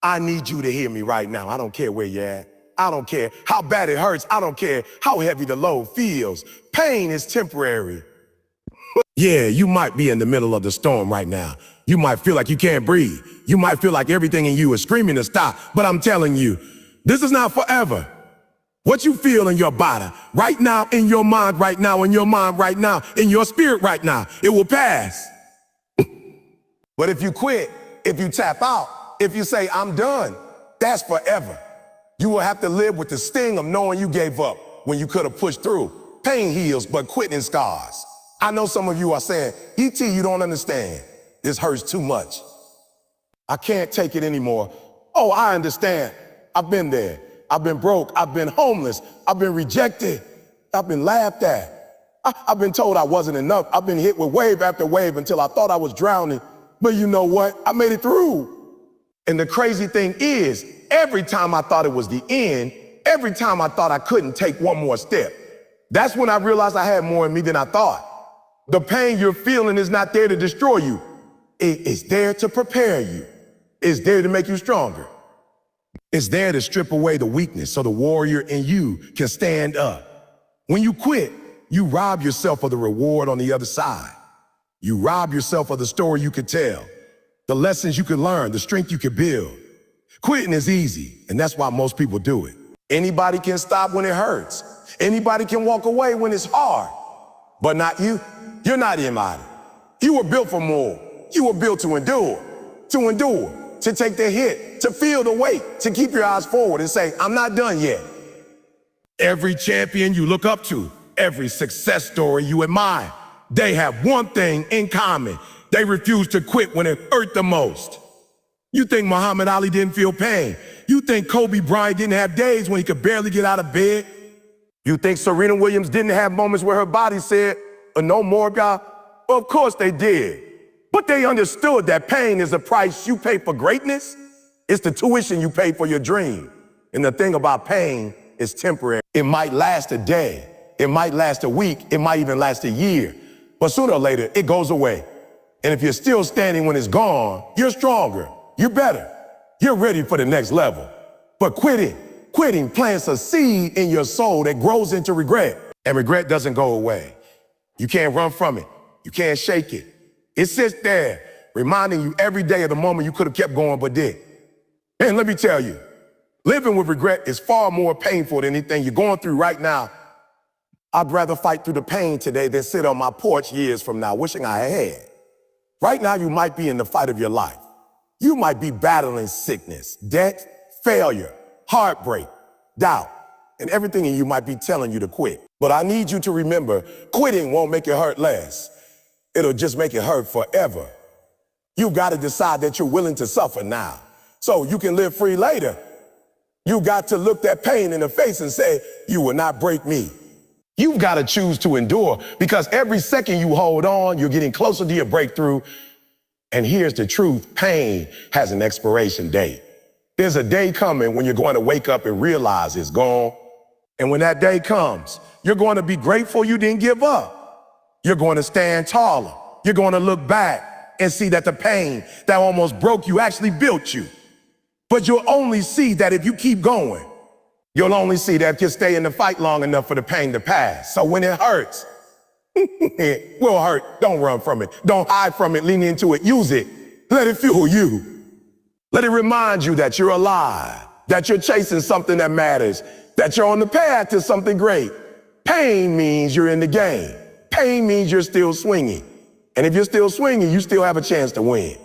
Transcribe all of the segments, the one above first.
I need you to hear me right now. I don't care where you're at. I don't care how bad it hurts. I don't care how heavy the load feels. Pain is temporary. Yeah, you might be in the middle of the storm right now. You might feel like you can't breathe. You might feel like everything in you is screaming to stop. But I'm telling you, this is not forever. What you feel in your body right now, in your mind right now, in your mind right now, in your spirit right now, it will pass. But if you quit, if you tap out, if you say, I'm done, that's forever. You will have to live with the sting of knowing you gave up when you could have pushed through. Pain heals, but quitting scars. I know some of you are saying, E.T., you don't understand. This hurts too much. I can't take it anymore. Oh, I understand. I've been there. I've been broke. I've been homeless. I've been rejected. I've been laughed at. I've been told I wasn't enough. I've been hit with wave after wave until I thought I was drowning. But you know what? I made it through. And the crazy thing is, every time I thought it was the end, every time I thought I couldn't take one more step, that's when I realized I had more in me than I thought. The pain you're feeling is not there to destroy you. It's there to prepare you. It's there to make you stronger. It's there to strip away the weakness so the warrior in you can stand up. When you quit, you rob yourself of the reward on the other side. You rob yourself of the story you could tell, the lessons you could learn, the strength you could build. Quitting is easy, and that's why most people do it. Anybody can stop when it hurts. Anybody can walk away when it's hard. But not you. You're not anybody. You were built for more. You were built to endure, to take the hit, to feel the weight, to keep your eyes forward and say, I'm not done yet. Every champion you look up to, every success story you admire, they have one thing in common. They refuse to quit when it hurt the most. You think Muhammad Ali didn't feel pain? You think Kobe Bryant didn't have days when he could barely get out of bed? You think Serena Williams didn't have moments where her body said, no more, God? Well, of course they did. But they understood that pain is the price you pay for greatness. It's the tuition you pay for your dream. And the thing about pain is temporary. It might last a day. It might last a week. It might even last a year. But sooner or later, it goes away. And if you're still standing when it's gone, you're stronger. You're better. You're ready for the next level. But quitting plants a seed in your soul that grows into regret. And regret doesn't go away. You can't run from it. You can't shake it. It sits there, reminding you every day of the moment you could have kept going but did. And let me tell you, living with regret is far more painful than anything you're going through right now. I'd rather fight through the pain today than sit on my porch years from now wishing I had. Right now, you might be in the fight of your life. You might be battling sickness, debt, failure, heartbreak, doubt, and everything in you might be telling you to quit. But I need you to remember, quitting won't make it hurt less. It'll just make it hurt forever. You got to decide that you're willing to suffer now so you can live free later. You got to look that pain in the face and say, you will not break me. You've got to choose to endure because every second you hold on, you're getting closer to your breakthrough. And here's the truth, pain has an expiration date. There's a day coming when you're going to wake up and realize it's gone. And when that day comes, you're going to be grateful you didn't give up. You're going to stand taller. You're going to look back and see that the pain that almost broke you actually built you. But you'll only see that if you keep going. You'll only see that if you stay in the fight long enough for the pain to pass. So when it hurts, it will hurt. Don't run from it. Don't hide from it. Lean into it. Use it. Let it fuel you. Let it remind you that you're alive, that you're chasing something that matters, that you're on the path to something great. Pain means you're in the game. Pain means you're still swinging. And if you're still swinging, you still have a chance to win.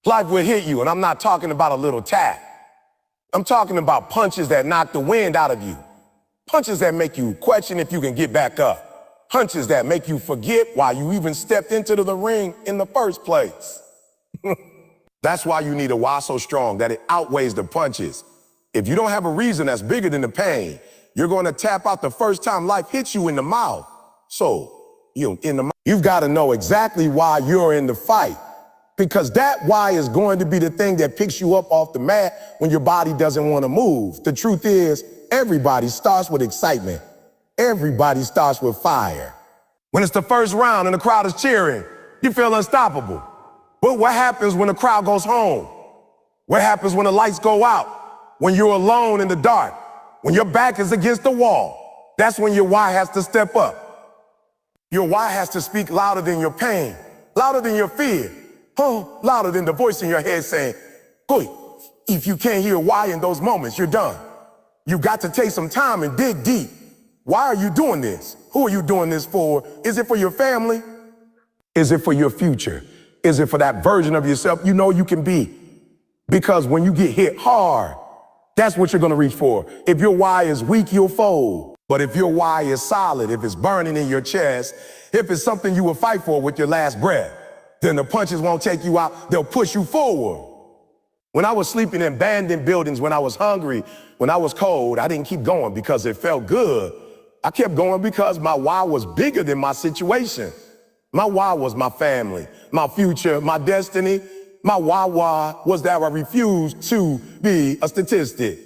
Life will hit you, and I'm not talking about a little tap. I'm talking about punches that knock the wind out of you. Punches that make you question if you can get back up. Punches that make you forget why you even stepped into the ring in the first place. That's why you need a why so strong that it outweighs the punches. If you don't have a reason that's bigger than the pain, you're going to tap out the first time life hits you in the mouth. So, you've got to know exactly why you're in the fight. Because that why is going to be the thing that picks you up off the mat when your body doesn't want to move. The truth is, everybody starts with excitement. Everybody starts with fire. When it's the first round and the crowd is cheering, you feel unstoppable. But what happens when the crowd goes home? What happens when the lights go out? When you're alone in the dark? When your back is against the wall? That's when your why has to step up. Your why has to speak louder than your pain, louder than your fear. Oh, louder than the voice in your head saying, "Boy, if you can't hear why in those moments, you're done." You've got to take some time and dig deep. Why are you doing this? Who are you doing this for? Is it for your family? Is it for your future? Is it for that version of yourself you know you can be? Because when you get hit hard, that's what you're going to reach for. If your why is weak, you'll fold. But if your why is solid, if it's burning in your chest, if it's something you will fight for with your last breath, then the punches won't take you out, they'll push you forward. When I was sleeping in abandoned buildings, when I was hungry, when I was cold, I didn't keep going because it felt good. I kept going because my why was bigger than my situation. My why was my family, my future, my destiny. My why was that I refused to be a statistic.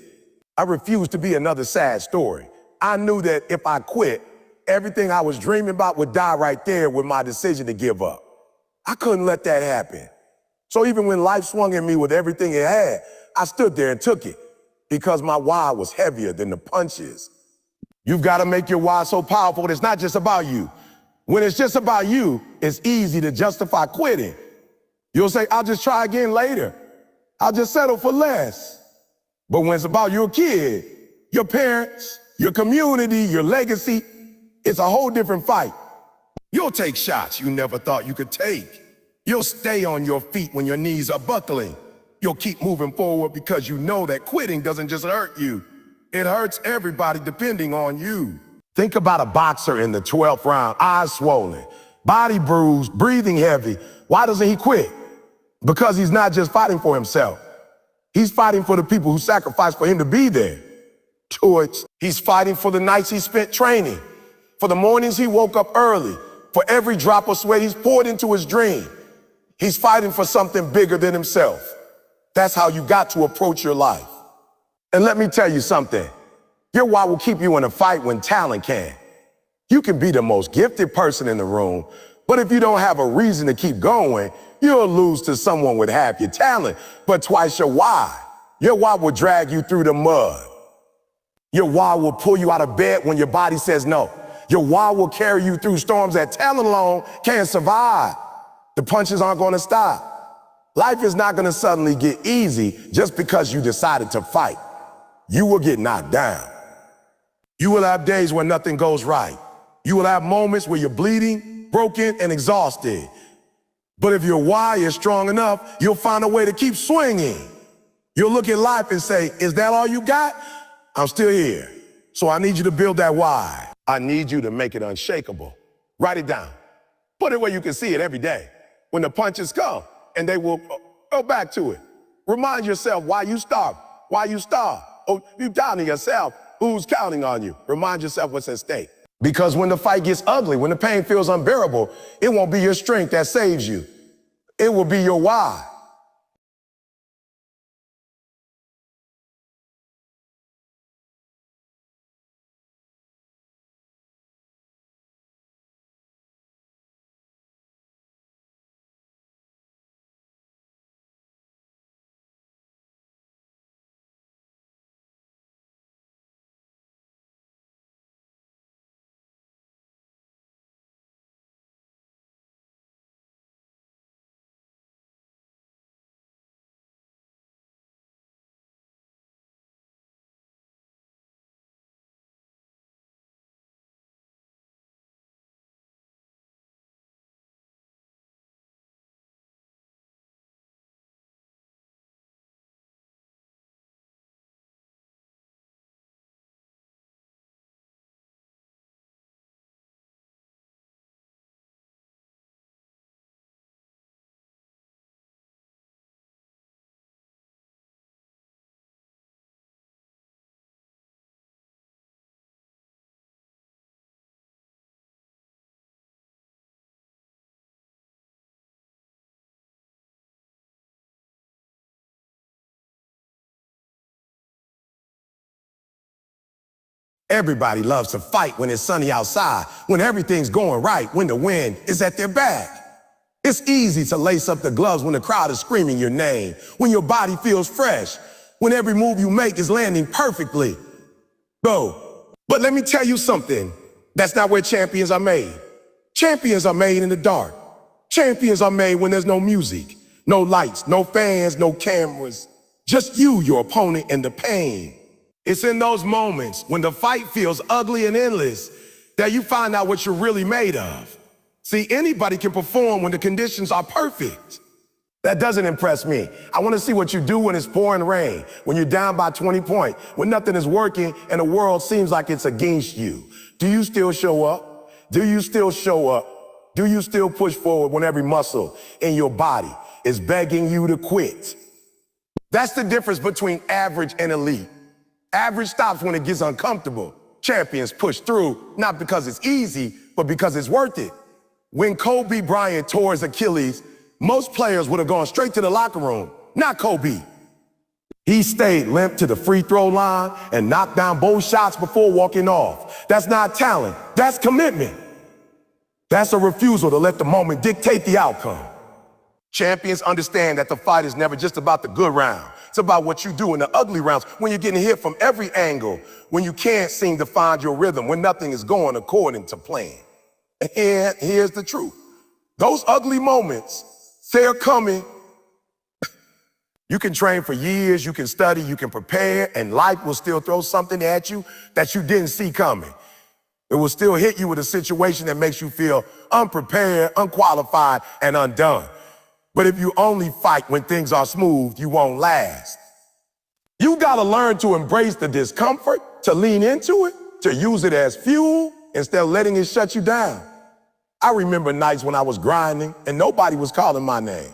I refused to be another sad story. I knew that if I quit, everything I was dreaming about would die right there with my decision to give up. I couldn't let that happen. So even when life swung at me with everything it had, I stood there and took it because my why was heavier than the punches. You've got to make your why so powerful that it's not just about you. When it's just about you, it's easy to justify quitting. You'll say, "I'll just try again later. I'll just settle for less." But when it's about your kid, your parents, your community, your legacy, it's a whole different fight. You'll take shots you never thought you could take. You'll stay on your feet when your knees are buckling. You'll keep moving forward because you know that quitting doesn't just hurt you. It hurts everybody depending on you. Think about a boxer in the 12th round, eyes swollen, body bruised, breathing heavy. Why doesn't he quit? Because he's not just fighting for himself. He's fighting for the people who sacrificed for him to be there. George, he's fighting for the nights he spent training, for the mornings he woke up early, for every drop of sweat he's poured into his dream. He's fighting for something bigger than himself. That's how you got to approach your life. And let me tell you something. Your why will keep you in a fight when talent can. You can be the most gifted person in the room, but if you don't have a reason to keep going, you'll lose to someone with half your talent, but twice your why. Your why will drag you through the mud. Your why will pull you out of bed when your body says no. Your why will carry you through storms that talent alone can't survive. The punches aren't going to stop. Life is not going to suddenly get easy just because you decided to fight. You will get knocked down. You will have days where nothing goes right. You will have moments where you're bleeding, broken, and exhausted. But if your why is strong enough, you'll find a way to keep swinging. You'll look at life and say, "Is that all you got? I'm still here." So I need you to build that why. I need you to make it unshakable. Write it down. Put it where you can see it every day. When the punches come, and they will go back to it. Remind yourself why you start. Why you start. Oh, you doubting yourself. Who's counting on you? Remind yourself what's at stake. Because when the fight gets ugly, when the pain feels unbearable, it won't be your strength that saves you. It will be your why. Everybody loves to fight when it's sunny outside, when everything's going right, when the wind is at their back. It's easy to lace up the gloves when the crowd is screaming your name, when your body feels fresh, when every move you make is landing perfectly. But let me tell you something. That's not where champions are made. Champions are made in the dark. Champions are made when there's no music, no lights, no fans, no cameras. Just you, your opponent, and the pain. It's in those moments when the fight feels ugly and endless that you find out what you're really made of. See, anybody can perform when the conditions are perfect. That doesn't impress me. I want to see what you do when it's pouring rain, when you're down by 20 points, when nothing is working and the world seems like it's against you. Do you still show up? Do you still show up? Do you still push forward when every muscle in your body is begging you to quit? That's the difference between average and elite. Average stops when it gets uncomfortable. Champions push through, not because it's easy, but because it's worth it. When Kobe Bryant tore his Achilles, most players would have gone straight to the locker room, not Kobe. He stayed limp to the free throw line and knocked down both shots before walking off. That's not talent, that's commitment. That's a refusal to let the moment dictate the outcome. Champions understand that the fight is never just about the good round. It's about what you do in the ugly rounds, when you're getting hit from every angle, when you can't seem to find your rhythm, when nothing is going according to plan. And here's the truth. Those ugly moments, they're coming. You can train for years, you can study, you can prepare, and life will still throw something at you that you didn't see coming. It will still hit you with a situation that makes you feel unprepared, unqualified, and undone. But if you only fight when things are smooth, you won't last. You gotta learn to embrace the discomfort, to lean into it, to use it as fuel instead of letting it shut you down. I remember nights when I was grinding and nobody was calling my name.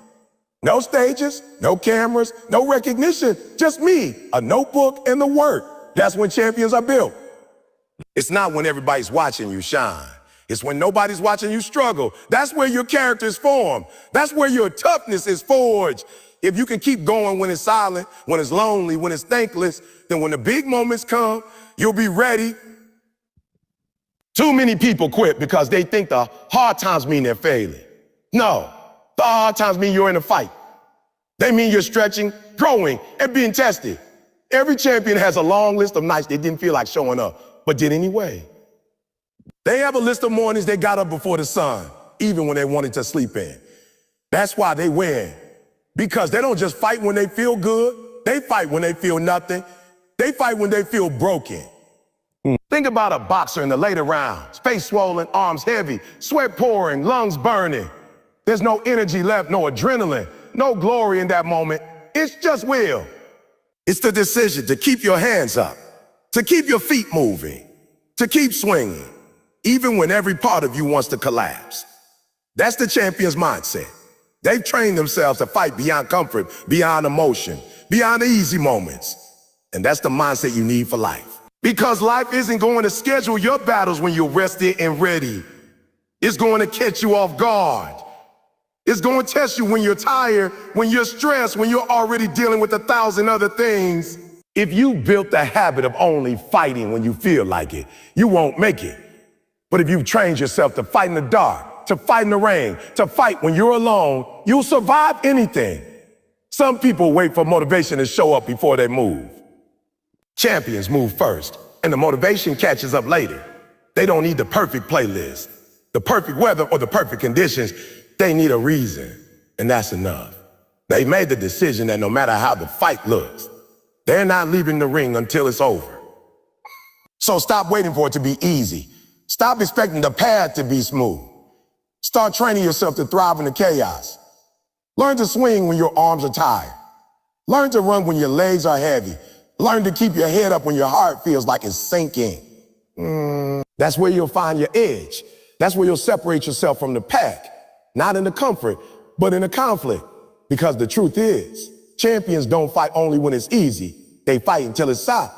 No stages, no cameras, no recognition, just me, a notebook, and the work. That's when champions are built. It's not when everybody's watching you shine. It's when nobody's watching you struggle. That's where your character is formed. That's where your toughness is forged. If you can keep going when it's silent, when it's lonely, when it's thankless, then when the big moments come, you'll be ready. Too many people quit because they think the hard times mean they're failing. No, the hard times mean you're in a fight. They mean you're stretching, growing, and being tested. Every champion has a long list of nights they didn't feel like showing up, but did anyway. They have a list of mornings they got up before the sun, even when they wanted to sleep in. That's why they win. Because they don't just fight when they feel good, they fight when they feel nothing. They fight when they feel broken. Think about a boxer in the later rounds, face swollen, arms heavy, sweat pouring, lungs burning. There's no energy left, no adrenaline, no glory in that moment. It's just will. It's the decision to keep your hands up, to keep your feet moving, to keep swinging, even when every part of you wants to collapse. That's the champion's mindset. They've trained themselves to fight beyond comfort, beyond emotion, beyond the easy moments. And that's the mindset you need for life. Because life isn't going to schedule your battles when you're rested and ready. It's going to catch you off guard. It's going to test you when you're tired, when you're stressed, when you're already dealing with 1,000 other things. If you built the habit of only fighting when you feel like it, you won't make it. But if you've trained yourself to fight in the dark, to fight in the rain, to fight when you're alone, you'll survive anything. Some people wait for motivation to show up before they move. Champions move first, and the motivation catches up later. They don't need the perfect playlist, the perfect weather, or the perfect conditions. They need a reason, and that's enough. They made the decision that no matter how the fight looks, they're not leaving the ring until it's over. So stop waiting for it to be easy. Stop expecting the path to be smooth. Start training yourself to thrive in the chaos. Learn to swing when your arms are tired. Learn to run when your legs are heavy. Learn to keep your head up when your heart feels like it's sinking. That's where you'll find your edge. That's where you'll separate yourself from the pack. Not in the comfort, but in the conflict. Because the truth is, champions don't fight only when it's easy. They fight until it's solid.